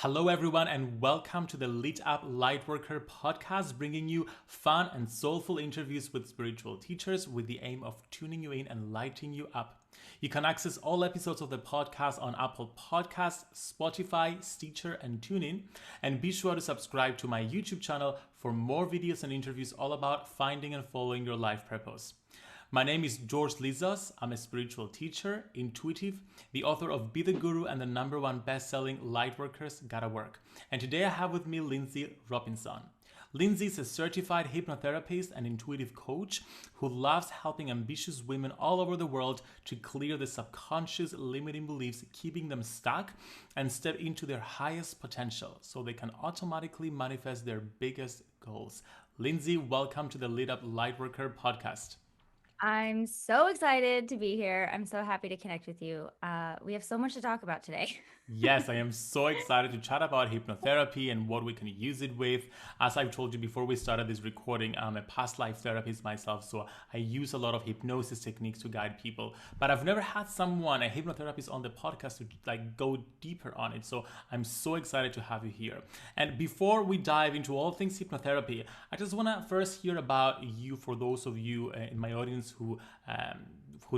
Hello, everyone, and welcome to the Lit Up Lightworker Podcast, bringing you fun and soulful interviews with spiritual teachers with the aim of tuning you in and lighting you up. You can access all episodes of the podcast on Apple Podcasts, Spotify, Stitcher, and TuneIn. And be sure to subscribe to my YouTube channel for more videos and interviews all about finding and following your life purpose. My name is George Lizos. I'm a spiritual teacher, intuitive, the author of Be the Guru and the #1 best-selling Lightworkers Gotta Work. And today I have with me Lynnsey Robinson. Lynnsey is a certified hypnotherapist and intuitive coach who loves helping ambitious women all over the world to clear the subconscious limiting beliefs keeping them stuck and step into their highest potential so they can automatically manifest their biggest goals. Lynnsey, welcome to the Lit Up Lightworker Podcast. I'm so excited to be here. I'm so happy to connect with you. We have so much to talk about today. Yes, I am so excited to chat about hypnotherapy and what we can use it with. As I've told you before we started this recording, I'm a past life therapist myself, so I use a lot of hypnosis techniques to guide people. But I've never had someone, a hypnotherapist, on the podcast to go deeper on it. So I'm so excited to have you here. And before we dive into all things hypnotherapy, I just want to first hear about you for those of you in my audience who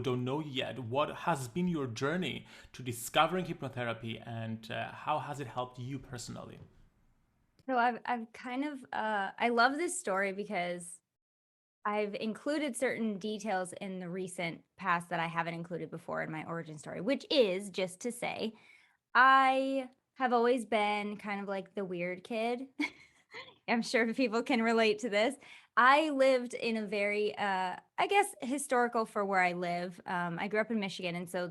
don't know yet. What has been your journey to discovering hypnotherapy, and how has it helped you personally? So I've kind of, I love this story because I've included certain details in the recent past that I haven't included before in my origin story, which is just to say, I have always been kind of like the weird kid. I'm sure people can relate to this. I lived in a very, I guess, historical for where I live. I grew up in Michigan, and so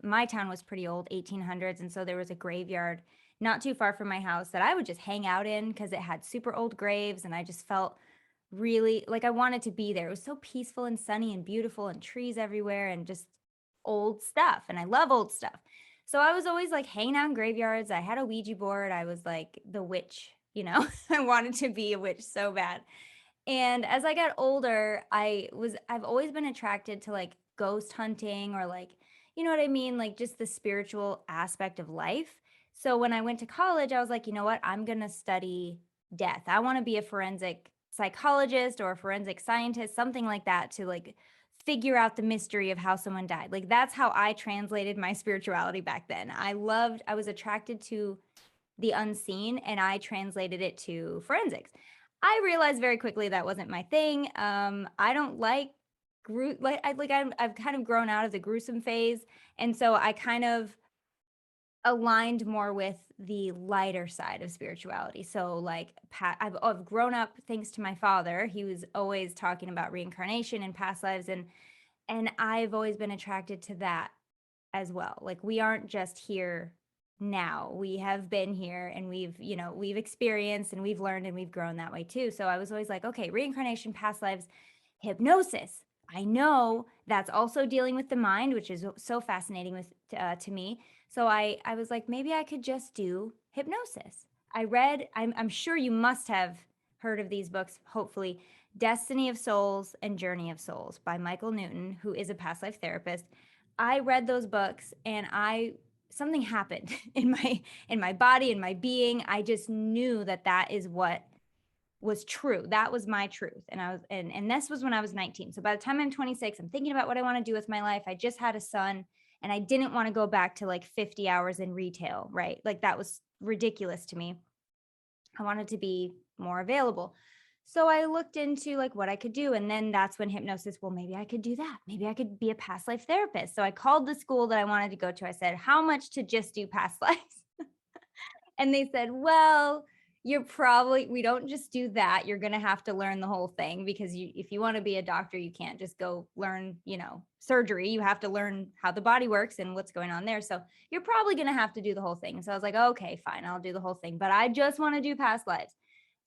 my town was pretty old, 1800s, and so there was a graveyard not too far from my house that I would just hang out in because it had super old graves, and I just felt really like I wanted to be there. It was so peaceful and sunny and beautiful, and trees everywhere, and just old stuff, and I love old stuff. So I was always like hanging out in graveyards. I had a Ouija board. I was like the witch, I wanted to be a witch so bad. And as I got older, I've always been attracted to like ghost hunting or like, you know what I mean? Like just the spiritual aspect of life. So when I went to college, I was like, you know what? I'm going to study death. I want to be a forensic psychologist or a forensic scientist, something like that, to like figure out the mystery of how someone died. Like that's how I translated my spirituality back then. I was attracted to the unseen, and I translated it to forensics. I realized very quickly that wasn't my thing. I don't like I've kind of grown out of the gruesome phase, and so I kind of aligned more with the lighter side of spirituality. So like I've grown up thanks to my father. He was always talking about reincarnation and past lives, and I've always been attracted to that as well. Like we aren't just here now. We have been here, and we've experienced, and we've learned, and we've grown that way too. So I was always like, okay, reincarnation, past lives, hypnosis. I know that's also dealing with the mind, which is so fascinating to me. So I was like, maybe I could just do hypnosis. I'm sure you must have heard of these books, hopefully, Destiny of Souls and Journey of Souls by Michael Newton, who is a past life therapist. I read those books, and something happened in my body, in my being. I just knew that is what was true. That was my truth. And this was when I was 19. So by the time I'm 26, I'm thinking about what I want to do with my life. I just had a son, and I didn't want to go back to like 50 hours in retail, right? Like that was ridiculous to me. I wanted to be more available. So I looked into like what I could do. And then that's when hypnosis, well, maybe I could do that. Maybe I could be a past life therapist. So I called the school that I wanted to go to. I said, how much to just do past lives? And they said, well, we don't just do that. You're going to have to learn the whole thing, because if you want to be a doctor, you can't just go learn, surgery. You have to learn how the body works and what's going on there. So you're probably going to have to do the whole thing. So I was like, okay, fine, I'll do the whole thing, but I just want to do past lives.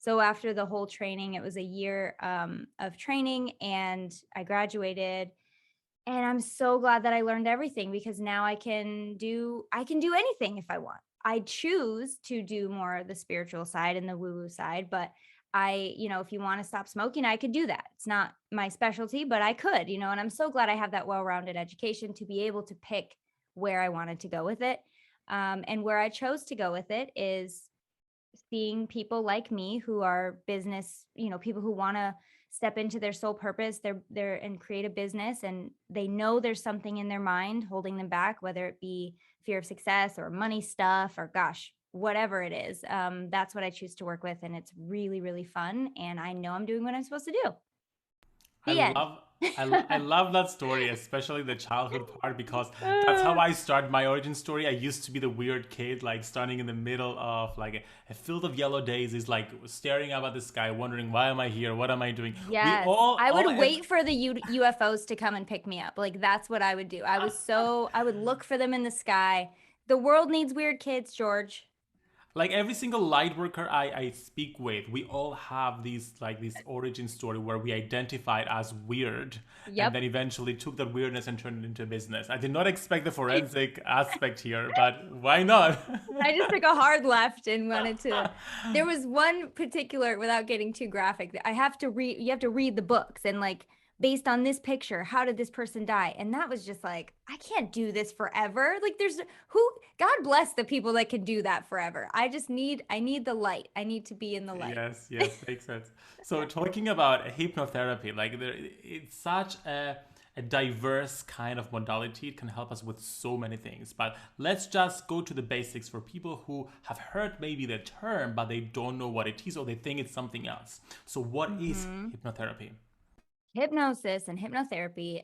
So after the whole training, it was a year of training, and I graduated, and I'm so glad that I learned everything, because now I can do anything if I want. I choose to do more of the spiritual side and the woo-woo side, but if you want to stop smoking, I could do that. It's not my specialty, but I could, and I'm so glad I have that well-rounded education to be able to pick where I wanted to go with it. And where I chose to go with it is seeing people like me who are business, people who want to step into their sole purpose, they're and create a business, and they know there's something in their mind holding them back, whether it be fear of success or money stuff or gosh, whatever it is. That's what I choose to work with, and it's really, really fun. And I know I'm doing what I'm supposed to do. I The end. love I love that story, especially the childhood part, because that's how I started my origin story. I used to be the weird kid, like standing in the middle of like a field of yellow daisies, like staring up at the sky, wondering why am I here? What am I doing? We Yes. I all would wait for the UFOs to come and pick me up. Like that's what I would do. I would look for them in the sky. The world needs weird kids, George. like every single light worker I speak with, we all have these like this origin story where we identified as weird and Yep. then eventually took that weirdness and turned it into a business. I did not expect the forensic aspect here, but why not? I just took a hard left and wanted to. There was one particular, without getting too graphic, that I have to read. You have to read the books and like based on this picture, how did this person die? And that was just like, I can't do this forever. Like there's who, God bless the people that can do that forever. I need the light. I need to be in the light. Yes, yes, makes sense. So talking about hypnotherapy, like it's such a diverse kind of modality. It can help us with so many things. But let's just go to the basics for people who have heard maybe the term, but they don't know what it is or they think it's something else. So what is hypnotherapy? Hypnosis and hypnotherapy,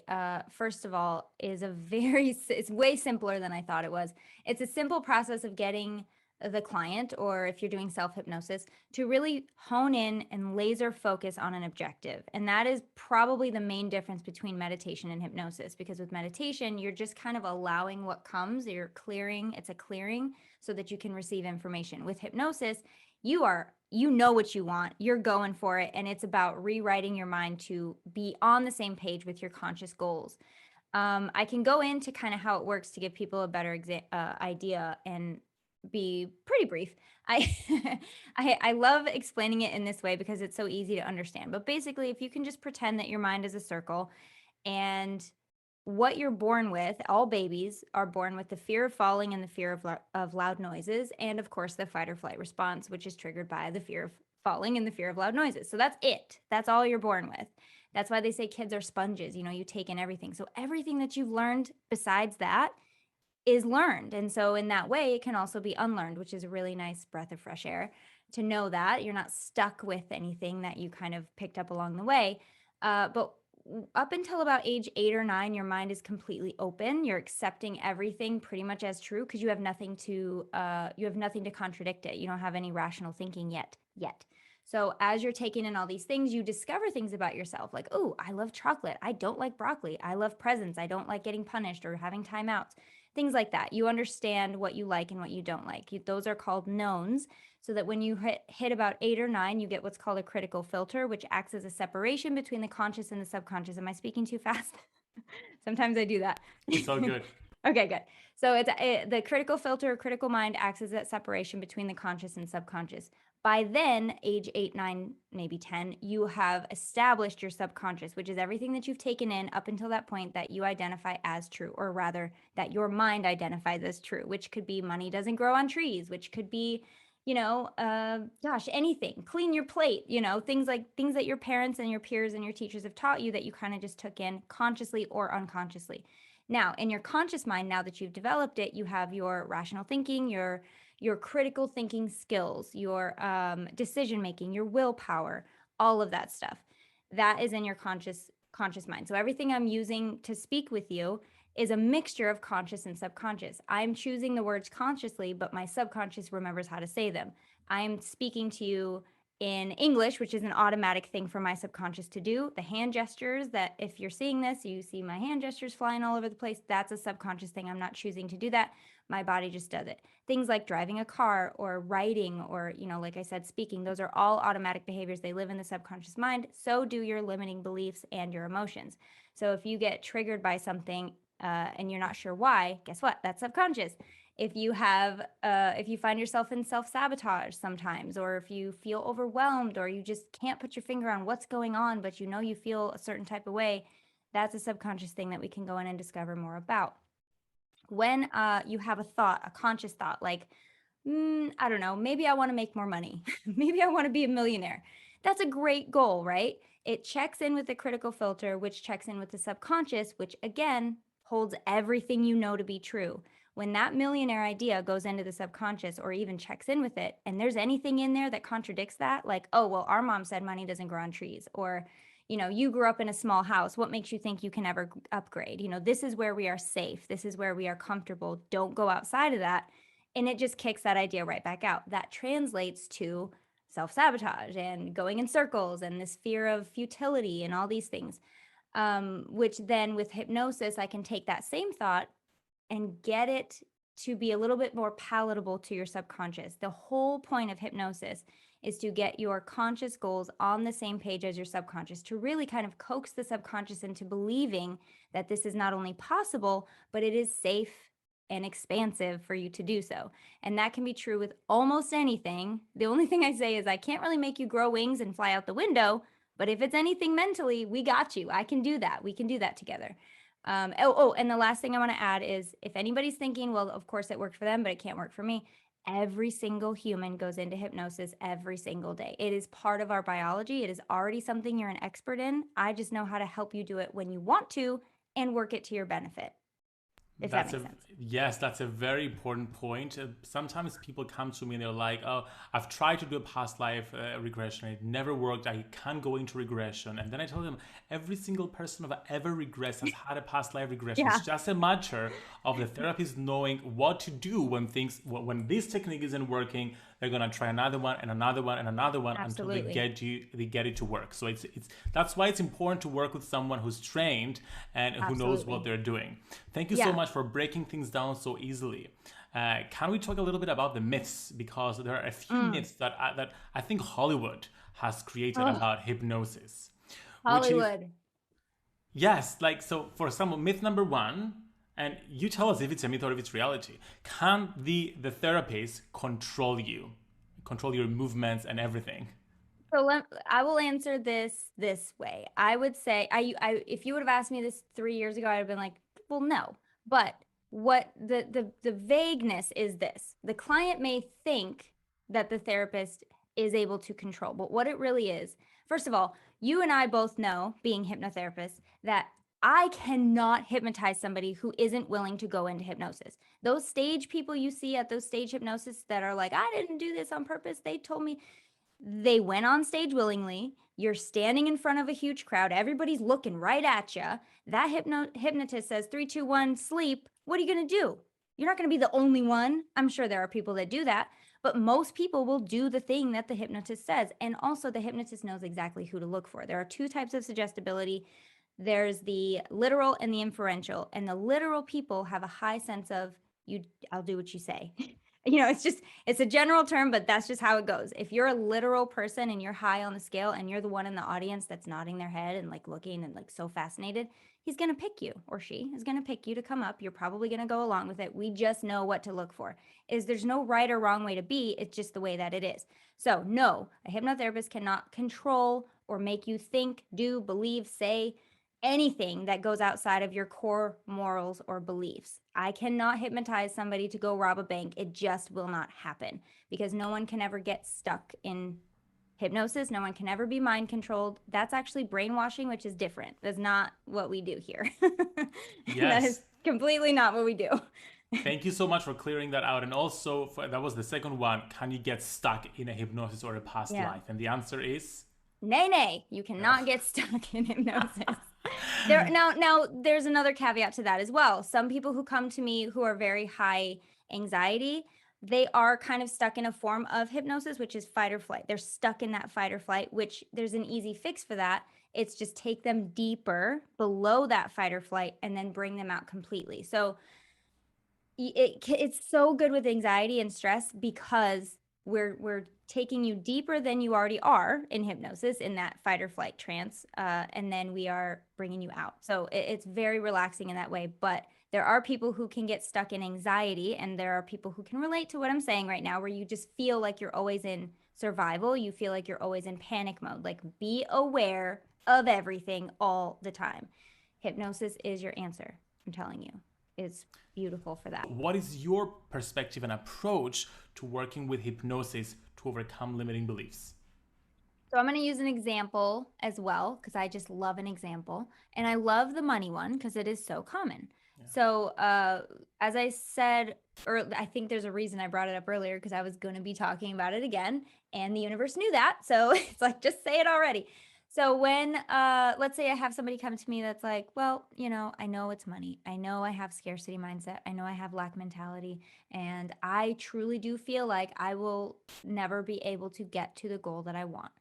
first of all, is it's way simpler than I thought it was. It's a simple process of getting the client, or if you're doing self hypnosis, to really hone in and laser focus on an objective. And that is probably the main difference between meditation and hypnosis, because with meditation, you're just kind of allowing what comes, you're clearing, it's a clearing so that you can receive information. With hypnosis, you know what you want, you're going for it, and it's about rewriting your mind to be on the same page with your conscious goals. I can go into kind of how it works to give people a better idea and be pretty brief. I, I love explaining it in this way because it's so easy to understand. But basically, if you can just pretend that your mind is a circle, and what you're born with, all babies are born with the fear of falling and the fear of loud noises, and of course the fight or flight response, which is triggered by the fear of falling and the fear of loud noises. So that's it. That's all you're born with. That's why they say kids are sponges. You take in everything. So everything that you've learned besides that is learned. And so in that way, it can also be unlearned, which is a really nice breath of fresh air to know that you're not stuck with anything that you kind of picked up along the way. But up until about age 8 or 9, your mind is completely open. You're accepting everything pretty much as true because you have nothing to contradict it. You don't have any rational thinking yet. So as you're taking in all these things, you discover things about yourself like, oh, I love chocolate. I don't like broccoli. I love presents. I don't like getting punished or having timeouts. Things like that. You understand what you like and what you don't like. Those are called knowns. So that when you hit about 8 or 9, you get what's called a critical filter, which acts as a separation between the conscious and the subconscious. Am I speaking too fast? Sometimes I do that. It's all good. Okay, good. So the critical filter or critical mind acts as that separation between the conscious and subconscious. By then, age 8, 9, maybe 10, you have established your subconscious, which is everything that you've taken in up until that point that you identify as true, or rather that your mind identifies as true, which could be money doesn't grow on trees, which could be, anything, clean your plate, things that your parents and your peers and your teachers have taught you that you kind of just took in consciously or unconsciously. Now, in your conscious mind, now that you've developed it, you have your rational thinking, your critical thinking skills, your decision making, your willpower, all of that stuff. That is in your conscious mind. So everything I'm using to speak with you is a mixture of conscious and subconscious. I'm choosing the words consciously, but my subconscious remembers how to say them. I'm speaking to you in English, which is an automatic thing for my subconscious to do. The hand gestures, that if you're seeing this, you see my hand gestures flying all over the place. That's a subconscious thing. I'm not choosing to do that. My body just does it. Things like driving a car or writing or, like I said, speaking, those are all automatic behaviors. They live in the subconscious mind. So do your limiting beliefs and your emotions. So if you get triggered by something and you're not sure why, guess what? That's subconscious. If you find yourself in self-sabotage sometimes, or if you feel overwhelmed, or you just can't put your finger on what's going on, but you feel a certain type of way, that's a subconscious thing that we can go in and discover more about. when you have a thought, a conscious thought, like, I don't know, maybe I want to make more money. Maybe I want to be a millionaire. That's a great goal, right? It checks in with the critical filter, which checks in with the subconscious, which again holds everything you know to be true. When that millionaire idea goes into the subconscious or even checks in with it, and there's anything in there that contradicts that, like, oh, well, our mom said money doesn't grow on trees, or, you grew up in a small house. What makes you think you can ever upgrade? This is where we are safe. This is where we are comfortable. Don't go outside of that. And it just kicks that idea right back out. That translates to self-sabotage and going in circles and this fear of futility and all these things. Which then with hypnosis, I can take that same thought and get it to be a little bit more palatable to your subconscious. The whole point of hypnosis is to get your conscious goals on the same page as your subconscious, to really kind of coax the subconscious into believing that this is not only possible, but it is safe and expansive for you to do so. And that can be true with almost anything. The only thing I say is I can't really make you grow wings and fly out the window, but if it's anything mentally, we got you. I can do that. We can do that together. And the last thing I want to add is if anybody's thinking, well, of course it worked for them, but it can't work for me. Every single human goes into hypnosis every single day. It is part of our biology. It is already something you're an expert in. I just know how to help you do it when you want to and work it to your benefit. If that makes sense. Yes, that's a very important point. Sometimes people come to me and they're like, "Oh, I've tried to do a past life regression. It never worked. I can't go into regression." And then I tell them, every single person who ever regressed has had a past life regression. Yeah. It's just a matter of the therapist knowing what to do when this technique isn't working. They're gonna try another one and another one and another one Absolutely. until they get it to work. So it's that's why it's important to work with someone who's trained and who knows what they're doing. Thank you so much for breaking things down so easily. Can we talk a little bit about the myths? Because there are a few myths that I think Hollywood has created about hypnosis. Hollywood. Yes, like, so for example, myth number one, and you tell us if it's a myth or if it's reality. Can the therapist control you, control your movements and everything? So I will answer this way. I would say, if you would have asked me this 3 years ago, I'd have been like, well, no. But what the vagueness is this: the client may think that the therapist is able to control, but what it really is, first of all, you and I both know, being hypnotherapists, that I cannot hypnotize somebody who isn't willing to go into hypnosis. Those stage people you see at those stage hypnosis that are like, I didn't do this on purpose. They told me. They went on stage willingly. You're standing in front of a huge crowd. Everybody's looking right at you. That hypnotist says 3, 2, 1, sleep. What are you going to do? You're not going to be the only one. I'm sure there are people that do that, but most people will do the thing that the hypnotist says. And also the hypnotist knows exactly who to look for. There are 2 types of suggestibility. There's the literal and the inferential. And the literal people have a high sense of, I'll do what you say. It's a general term, but that's just how it goes. If you're a literal person and you're high on the scale and you're the one in the audience that's nodding their head and like looking and like so fascinated, he's going to pick you, or she is going to pick you to come up. You're probably going to go along with it. We just know what to look for. There's no right or wrong way to be. It's just the way that it is. So no, a hypnotherapist cannot control or make you think, do, believe, say anything that goes outside of your core morals or beliefs. I cannot hypnotize somebody to go rob a bank. It just will not happen, because no one can ever get stuck in hypnosis. No one can ever be mind controlled. That's actually brainwashing, which is different. That's not what we do here. Yes. That is completely not what we do. Thank you so much for clearing that out. And also, that was the second one. Can you get stuck in a hypnosis or a past life? And the answer is? Nay, you cannot get stuck in hypnosis. Now, there's another caveat to that as well. Some people who come to me who are very high anxiety, they are kind of stuck in a form of hypnosis, which is fight or flight. They're stuck in that fight or flight, which there's an easy fix for that. It's just take them deeper below that fight or flight and then bring them out completely. So it's so good with anxiety and stress, because we're taking you deeper than you already are in hypnosis, in that fight or flight trance, and then we are bringing you out. So it's very relaxing in that way. But there are people who can get stuck in anxiety, and there are people who can relate to what I'm saying right now, where you just feel like you're always in survival. You feel like you're always in panic mode. Like, be aware of everything all the time. Hypnosis is your answer, I'm telling you. is beautiful for that. What is your perspective and approach to working with hypnosis to overcome limiting beliefs? So I'm going to use an example as well because I just love an example. And I love the money one because it is so common. Yeah. So as I said, or I think there's a reason I brought it up earlier because I was going to be talking about it again and the universe knew that. So it's like, just say it already. So when, let's say I have somebody come to me that's like, well, I know it's money. I know I have scarcity mindset. I know I have lack mentality. And I truly do feel like I will never be able to get to the goal that I want.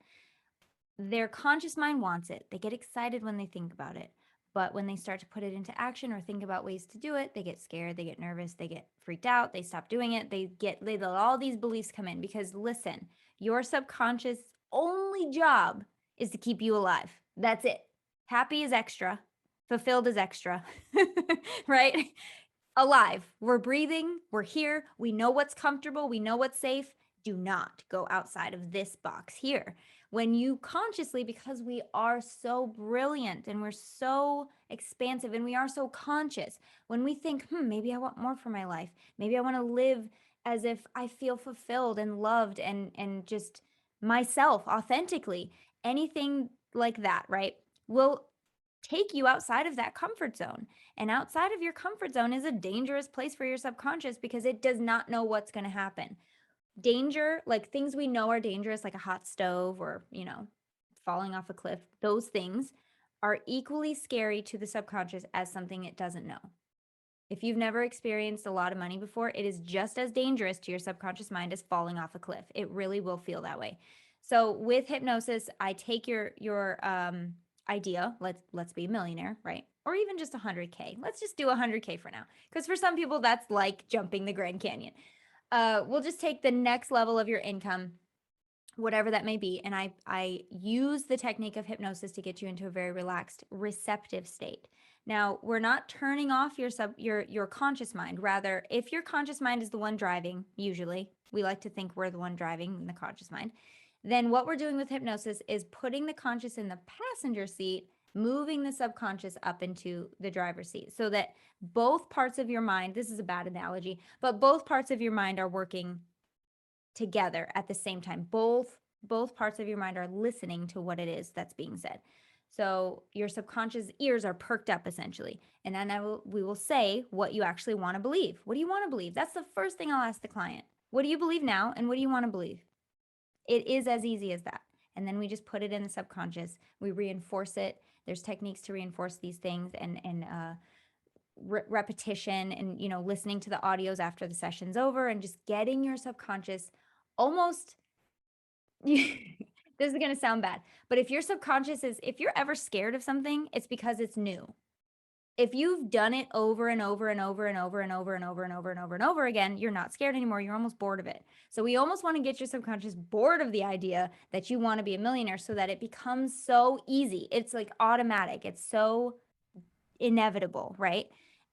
Their conscious mind wants it. They get excited when they think about it. But when they start to put it into action or think about ways to do it, they get scared, they get nervous, they get freaked out, they stop doing it, they let all these beliefs come in. Because listen, your subconscious only job is to keep you alive. That's it. Happy is extra, fulfilled is extra, right? Alive. We're breathing, we're here, we know what's comfortable, we know what's safe. Do not go outside of this box here. When you consciously, because we are so brilliant and we're so expansive and we are so conscious, when we think, maybe I want more for my life, maybe I want to live as if I feel fulfilled and loved and just myself authentically, anything like that, right, will take you outside of that comfort zone. And outside of your comfort zone is a dangerous place for your subconscious because it does not know what's going to happen. Danger, like things we know are dangerous, like a hot stove or, falling off a cliff, those things are equally scary to the subconscious as something it doesn't know. If you've never experienced a lot of money before, it is just as dangerous to your subconscious mind as falling off a cliff. It really will feel that way. So with hypnosis, I take your idea, let's be a millionaire, right? Or even just 100K. Let's just do 100K for now. Because for some people, that's like jumping the Grand Canyon. We'll just take the next level of your income, whatever that may be. And I use the technique of hypnosis to get you into a very relaxed, receptive state. Now, we're not turning off your conscious mind. Rather, if your conscious mind is the one driving, usually, we like to think we're the one driving in the conscious mind, then what we're doing with hypnosis is putting the conscious in the passenger seat, moving the subconscious up into the driver's seat so that both parts of your mind, this is a bad analogy, but both parts of your mind are working together at the same time. Both parts of your mind are listening to what it is that's being said. So your subconscious ears are perked up essentially. And then we will say what you actually want to believe. What do you want to believe? That's the first thing I'll ask the client. What do you believe now? And what do you want to believe? It is as easy as that. And then we just put it in the subconscious. We reinforce it. There's techniques to reinforce these things and repetition and, listening to the audios after the session's over and just getting your subconscious almost, this is going to sound bad, but if your subconscious if you're ever scared of something, it's because it's new. If you've done it over and over and over and over and over and over and over and over and over again, you're not scared anymore. You're almost bored of it. So we almost want to get your subconscious bored of the idea that you want to be a millionaire so that it becomes so easy. It's like automatic. It's so inevitable, right?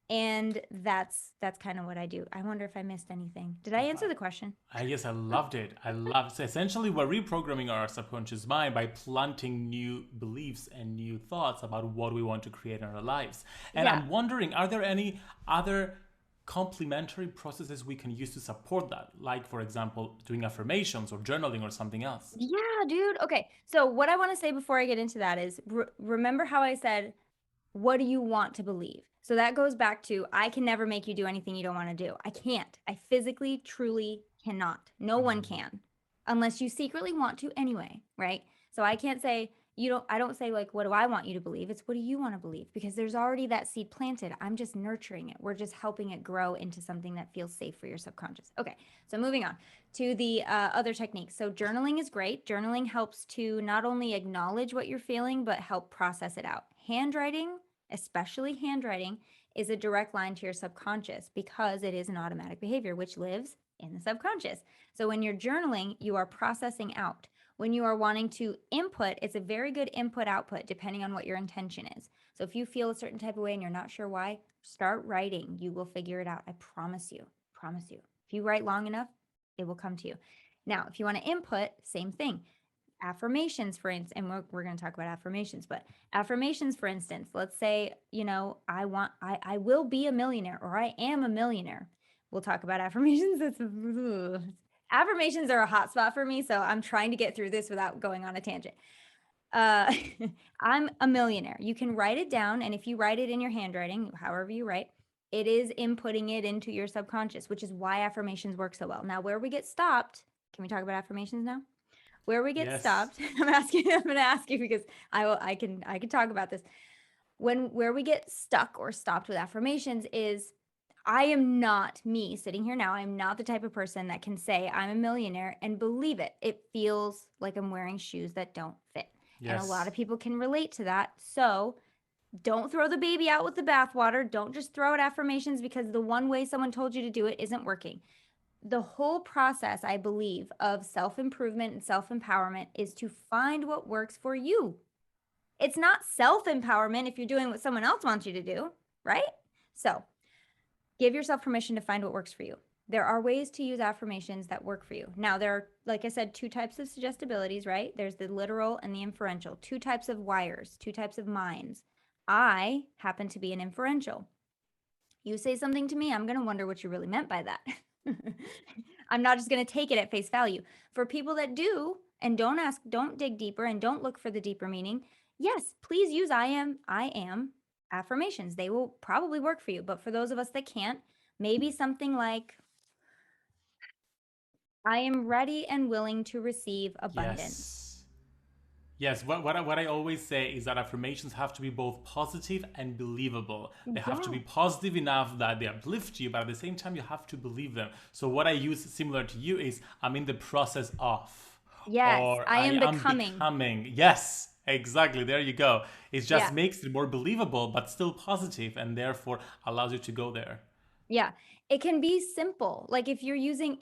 And that's kind of what I do. I wonder if I missed anything. Did I answer the question? Yes, I loved it. So essentially, we're reprogramming our subconscious mind by planting new beliefs and new thoughts about what we want to create in our lives. And yeah. I'm wondering, are there any other complementary processes we can use to support that? Like, for example, doing affirmations or journaling or something else? Yeah, dude. Okay. So what I want to say before I get into that is remember how I said, what do you want to believe? So that goes back to, I can never make you do anything you don't want to do. I can't. I physically, truly cannot. No one can, unless you secretly want to anyway, right? So I can't say, I don't say like, what do I want you to believe? It's what do you want to believe? Because there's already that seed planted. I'm just nurturing it. We're just helping it grow into something that feels safe for your subconscious. Okay, so moving on to the other techniques. So journaling is great. Journaling helps to not only acknowledge what you're feeling, but help process it out. Handwriting, especially handwriting, is a direct line to your subconscious because it is an automatic behavior which lives in the subconscious. So when you're journaling, you are processing out. When you are wanting to input, it's a very good input-output depending on what your intention is. So if you feel a certain type of way and you're not sure why, start writing. You will figure it out. I promise you. Promise you. If you write long enough, it will come to you. Now, if you want to input, same thing. affirmations, for instance, and we're going to talk about affirmations, but affirmations, for instance, let's say, I will be a millionaire, or I am a millionaire. We'll talk about affirmations. Affirmations are a hot spot for me, so I'm trying to get through this without going on a tangent. Uh, I'm a millionaire. You can write it down, and if you write it in your handwriting, however you write, it is inputting it into your subconscious, which is why affirmations work so well. Now, where we get stopped, can we talk about affirmations now? Where we get stopped, I'm going to ask you because I can talk about this. Where we get stuck or stopped with affirmations is, I am not me sitting here now. I'm not the type of person that can say I'm a millionaire and believe it. It feels like I'm wearing shoes that don't fit. Yes. And a lot of people can relate to that. So don't throw the baby out with the bathwater. Don't just throw out affirmations because the one way someone told you to do it isn't working. The whole process, I believe, of self-improvement and self-empowerment is to find what works for you. It's not self-empowerment if you're doing what someone else wants you to do, right? So give yourself permission to find what works for you. There are ways to use affirmations that work for you. Now, there are, like I said, 2 types of suggestibilities, right? There's the literal and the inferential, 2 types of wires, 2 types of minds. I happen to be an inferential. You say something to me, I'm going to wonder what you really meant by that. I'm not just going to take it at face value. For people that do and don't ask, don't dig deeper and don't look for the deeper meaning, yes, please use I am affirmations. They will probably work for you. But for those of us that can't, maybe something like, I am ready and willing to receive abundance. Yes, what I always say is that affirmations have to be both positive and believable. They have to be positive enough that they uplift you, but at the same time, you have to believe them. So what I use similar to you is, I'm in the process of. Yes, or I am becoming. Yes, exactly. There you go. It just makes it more believable, but still positive, and therefore allows you to go there. Yeah, it can be simple. Like if you're using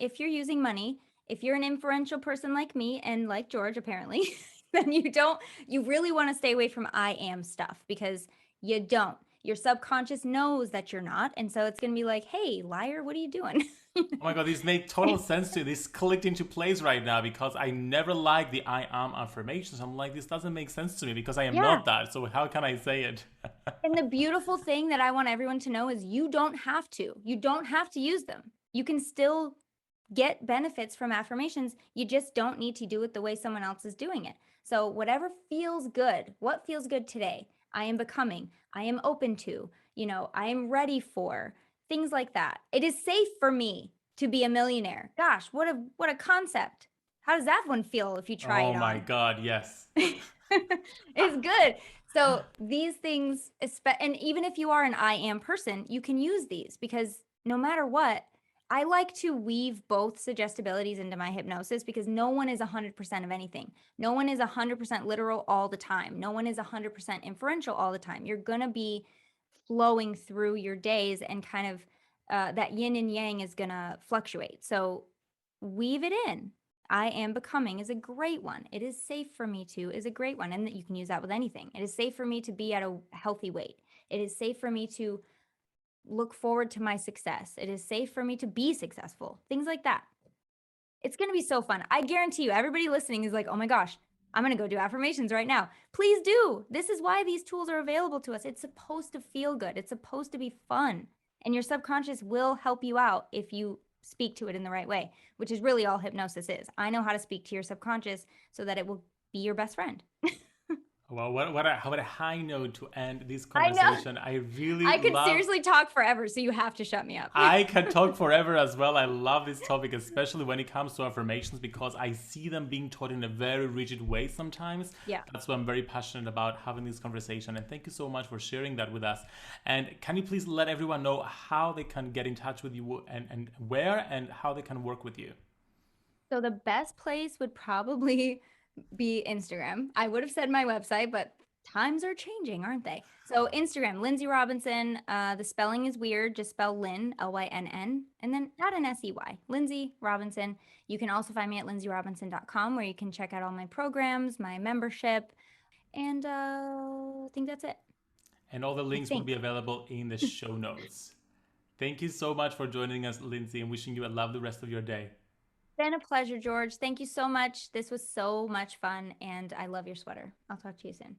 money, if you're an inferential person like me and like George, apparently, then you really want to stay away from I am stuff because you don't. Your subconscious knows that you're not. And so it's going to be like, hey, liar, what are you doing? Oh my God, this made total sense to me. This clicked into place right now because I never liked the I am affirmations. I'm like, this doesn't make sense to me because I am not that. So how can I say it? And the beautiful thing that I want everyone to know is you don't have to. You don't have to use them. You can still get benefits from affirmations. You just don't need to do it the way someone else is doing it. So whatever feels good, what feels good today? I am becoming, I am open to, I am ready for, things like that. It is safe for me to be a millionaire. Gosh, what a concept. How does that one feel if you try it on? Oh my God, yes. It's good. So these things, and even if you are an I am person, you can use these because no matter what, I like to weave both suggestibilities into my hypnosis because no one is 100% of anything. No one is 100% literal all the time. No one is 100% inferential all the time. You're going to be flowing through your days and kind of that yin and yang is going to fluctuate. So weave it in. I am becoming is a great one. It is safe for me to is a great one. And you can use that with anything. It is safe for me to be at a healthy weight. It is safe for me to look forward to my success. It is safe for me to be successful. Things like that. It's going to be so fun. I guarantee you, everybody listening is like, oh my gosh, I'm going to go do affirmations right now. Please do. This is why these tools are available to us. It's supposed to feel good. It's supposed to be fun. And your subconscious will help you out if you speak to it in the right way, which is really all hypnosis is. I know how to speak to your subconscious so that it will be your best friend. Well, what a high note to end this conversation. I could seriously talk forever, so you have to shut me up. I can talk forever as well. I love this topic, especially when it comes to affirmations, because I see them being taught in a very rigid way sometimes. Yeah. That's why I'm very passionate about having this conversation. And thank you so much for sharing that with us. And can you please let everyone know how they can get in touch with you and where and how they can work with you? So the best place would probably be Instagram. I would have said my website, but times are changing, aren't they? So Instagram, Lynnsey Robinson. The spelling is weird. Just spell Lynn, Lynn, and then add an SEY, Lynnsey Robinson. You can also find me at lynnseyrobinson.com where you can check out all my programs, my membership, and I think that's it. And all the links will be available in the show notes. Thank you so much for joining us, Lynnsey, and wishing you a lovely rest of your day. been a pleasure, George. Thank you so much. This was so much fun, and I love your sweater. I'll talk to you soon.